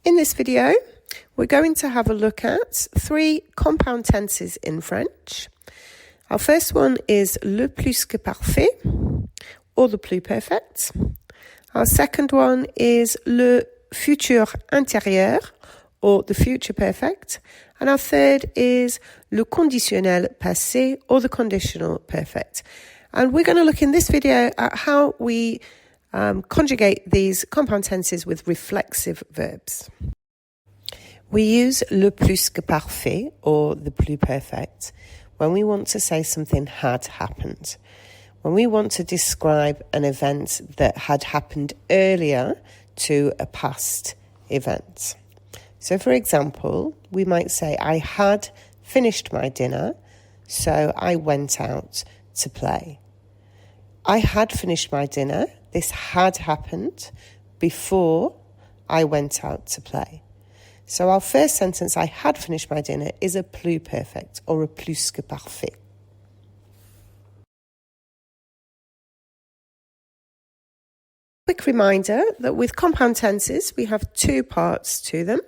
In this video, we're going to have a look at 3 compound tenses in French. Our first one is le plus-que-parfait, or the pluperfect. Our second one is le futur antérieur, or the future perfect. And our third is le conditionnel passé, or the conditional perfect. And we're going to look in this video at how we conjugate these compound tenses with reflexive verbs. We use le plus-que-parfait, or the pluperfect, when we want to say something had happened. When we want to describe an event that had happened earlier to a past event. So, for example, we might say, I had finished my dinner, so I went out to play. I had finished my dinner. This had happened before I went out to play. So our first sentence, I had finished my dinner, is a pluperfect or a plus-que-parfait. Quick reminder that with compound tenses, we have 2 parts to them.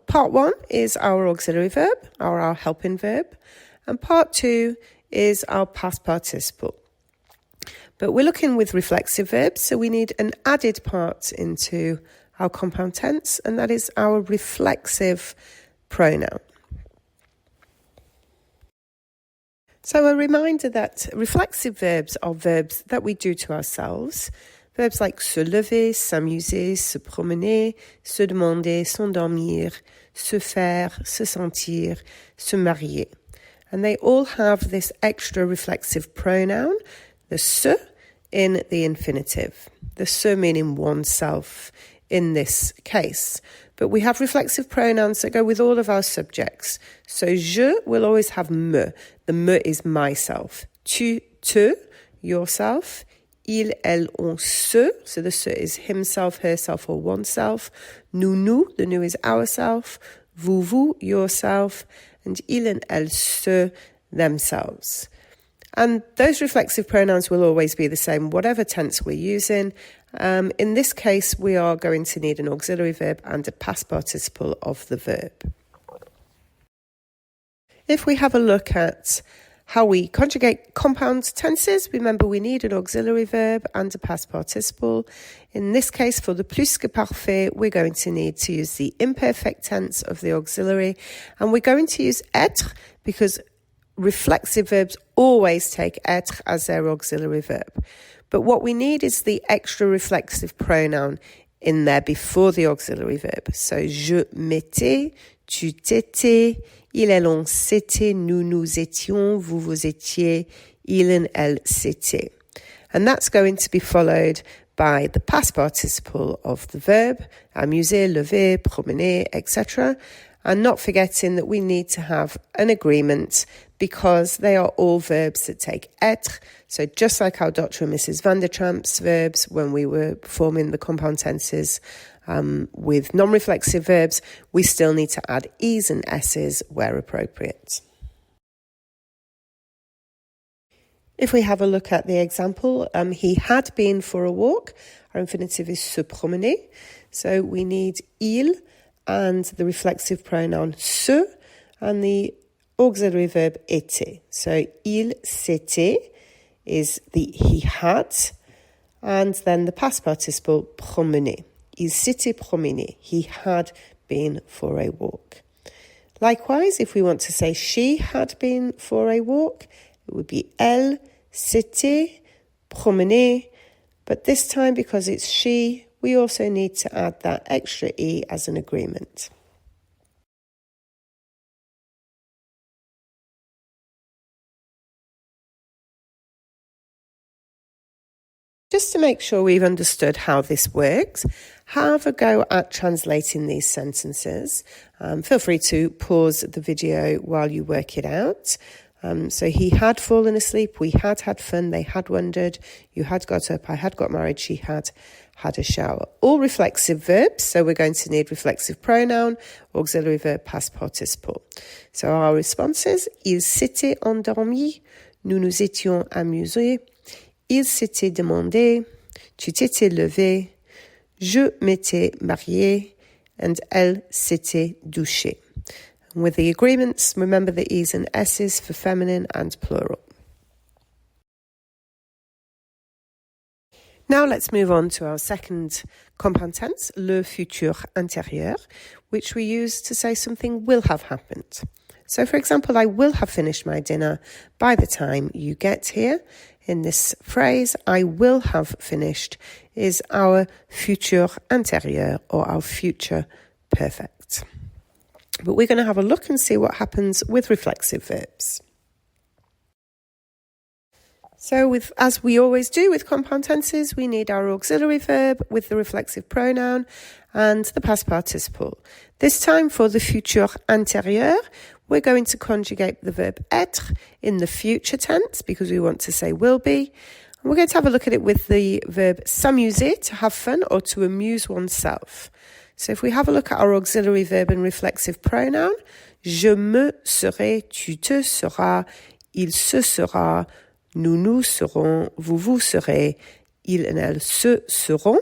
Part 1 is our auxiliary verb, or our helping verb, and part 2 is our past participle. But we're looking with reflexive verbs, so we need an added part into our compound tense, and that is our reflexive pronoun. So a reminder that reflexive verbs are verbs that we do to ourselves. Verbs like se lever, s'amuser, se promener, se demander, s'endormir, se faire, se sentir, se marier. And they all have this extra reflexive pronoun, the se in the infinitive. The se meaning oneself in this case. But we have reflexive pronouns that go with all of our subjects. So je will always have me. The me is myself. Tu, te, yourself. Il, elle, on, se. So the se is himself, herself, or oneself. Nous, the nous is ourself. Vous, yourself. And il and elle, se, themselves. And those reflexive pronouns will always be the same, whatever tense we're using. In this case, we are going to need an auxiliary verb and a past participle of the verb. If we have a look at how we conjugate compound tenses, remember we need an auxiliary verb and a past participle. In this case, for the plus-que-parfait, we're going to need to use the imperfect tense of the auxiliary, and we're going to use être because reflexive verbs always take être as their auxiliary verb. But what we need is the extra reflexive pronoun in there before the auxiliary verb. So, je m'étais, tu t'étais, il, elle, on s'était, nous étions, vous étiez, il and elle s'étaient. And that's going to be followed by the past participle of the verb, amuser, lever, promener, etc. And not forgetting that we need to have an agreement because they are all verbs that take être. So just like our Dr. and Mrs. Van der Tramp's verbs when we were forming the compound tenses with non-reflexive verbs, we still need to add es and s's where appropriate. If we have a look at the example, he had been for a walk. Our infinitive is se promener. So we need il and the reflexive pronoun se and the auxiliary verb était. So il s'était is the he had, and then the past participle promener. Il s'était promené. He had been for a walk. Likewise, if we want to say she had been for a walk, it would be elle s'était promenée. But this time, because it's she, we also need to add that extra e as an agreement. Just to make sure we've understood how this works, have a go at translating these sentences. Feel free to pause the video while you work it out. So he had fallen asleep, we had had fun, they had wondered, you had got up, I had got married, she had had a shower. All reflexive verbs, so we're going to need reflexive pronoun, auxiliary verb, past participle. So our responses, il s'était endormi, nous nous étions amusés, il s'était demandé, tu t'étais levé, je m'étais marié, and elle s'était douchée. And with the agreements, remember the E's and S's for feminine and plural. Now let's move on to our second compound tense, le futur antérieur, which we use to say something will have happened. So for example, I will have finished my dinner by the time you get here. In this phrase, I will have finished is our futur antérieur or our future perfect. But we're going to have a look and see what happens with reflexive verbs. So as we always do with compound tenses, we need our auxiliary verb with the reflexive pronoun and the past participle. This time for the futur antérieur, we're going to conjugate the verb être in the future tense because we want to say will be. And we're going to have a look at it with the verb s'amuser, to have fun or to amuse oneself. So if we have a look at our auxiliary verb and reflexive pronoun, je me serai, tu te seras, il se sera, nous nous serons, vous vous serez, il and elle se seront.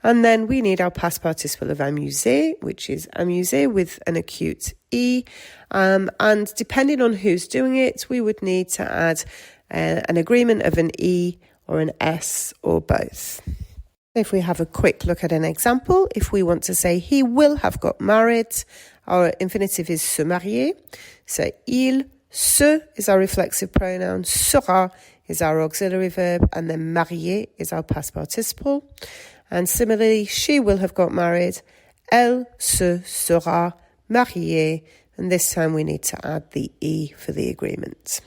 And then we need our past participle of amuser, which is amuser with an acute E. And depending on who's doing it, we would need to add an agreement of an E or an S or both. If we have a quick look at an example, if we want to say he will have got married, our infinitive is se marier. So il, se is our reflexive pronoun, sera is our auxiliary verb, and then marier is our past participle. And similarly, she will have got married, elle se sera mariée, and this time we need to add the E for the agreement.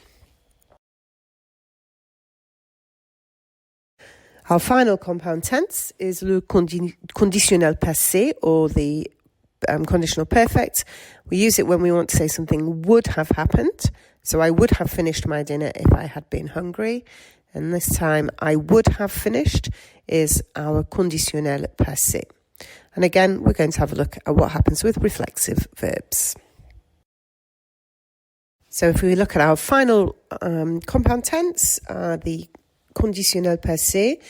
Our final compound tense is le conditionnel passé, or the conditional perfect. We use it when we want to say something would have happened. So I would have finished my dinner if I had been hungry. And this time, I would have finished is our conditionnel passé. And again, we're going to have a look at what happens with reflexive verbs. So if we look at our final compound tense, the conditionnel passé,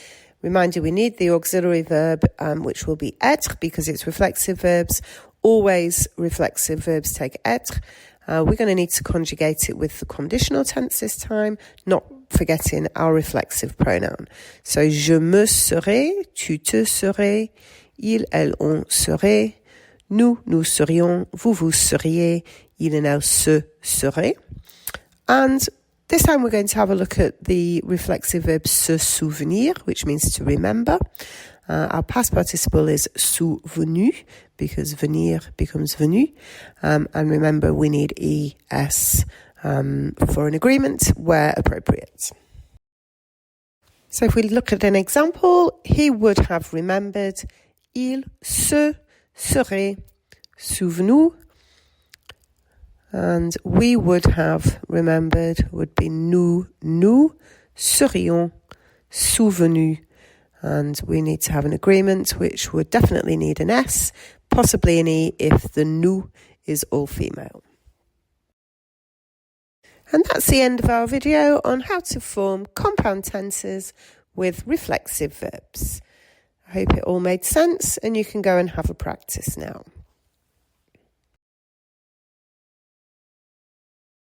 remind you we need the auxiliary verb, which will be être because it's reflexive verbs. Always reflexive verbs take être. We're going to need to conjugate it with the conditional tense this time, not forgetting our reflexive pronoun. So, je me serai, tu te serais, il, elle, on serait, nous, nous serions, vous, vous seriez, il and elle se serait. And this time we're going to have a look at the reflexive verb se souvenir, which means to remember. Our past participle is souvenu because venir becomes venu. And remember, we need ES for an agreement where appropriate. So if we look at an example, he would have remembered, il se serait souvenu. And we would have remembered would be nous serions souvenus. And we need to have an agreement which would definitely need an S, possibly an E if the nous is all female. And that's the end of our video on how to form compound tenses with reflexive verbs. I hope it all made sense and you can go and have a practice now.